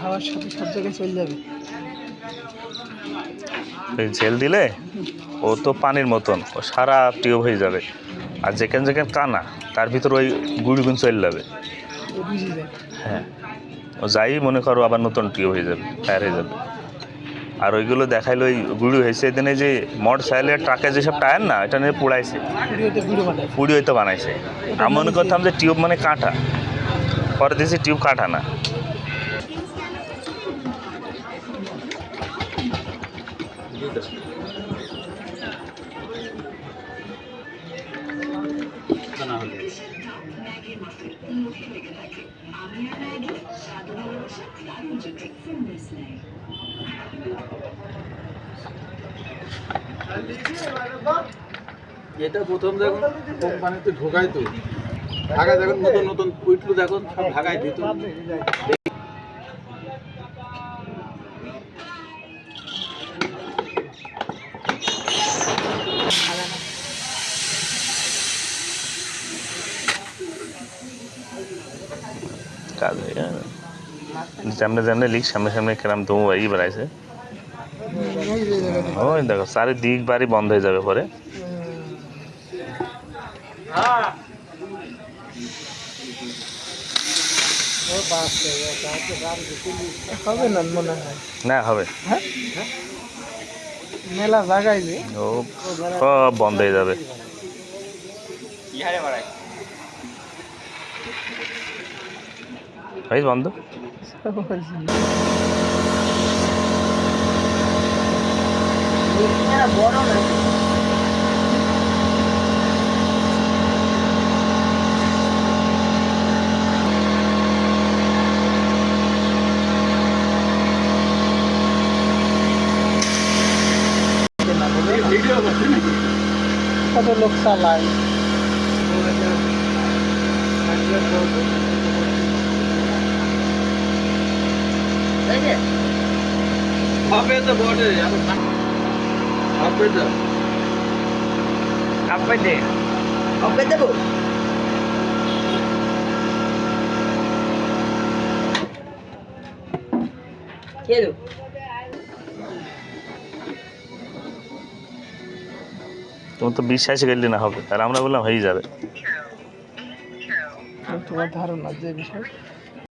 হাওয়ার সাথে সব জায়গায় চলে যাবে। জেল দিলে ও তো পানির মতন, ও সারা টিউব হয়ে যাবে। আর যেখানে যেখানে কানা তার ভিতর ওই গুড়িগুণ চলে যাবে। হ্যাঁ, ও যাই মনে করো আবার নতুন টিউব হয়ে যাবে, ফায়ার হয়ে যাবে। আর ওইগুলো দেখাইলো ওই গুঁড়ি হয়েছে এদিনে যে মোটর সাইকেলের ট্রাকে যেসব টায়ার না, এটা নিয়ে পুড়াইছে, পুড়ি হইতে বানাইছে। আমি মনে করতাম যে টিউব মানে কাঁটা, পরে দিয়েছি টিউব কাঁটা না। এটা প্রথম দেখুন কোম্পানিতে ঢোকাই তো ঢাকা যখন নতুন নতুন উইটলু দেখুন সব ঢাকায় দিত। সামনে সামনে লিখ সামনে সামনে কেরাম তো ই বাড়াইছে। ওই দেখো চারিদিক বাড়ি বন্ধ হয়ে যাবে পরে। হবে না মনে হয়, না হবে মেলা জায়গায় যে ও সব বন্ধ হয়ে যাবে। বন্ধ বড় না কত লোক চালায়। হবে তো বটে হবে তো আপনি দে আপনি দেবো কেলো তোমার তো বিশ্বাস করলে না হবে, আর আমরা বললাম হয়ে যাবে। তোমার ধারণা যে বিষয়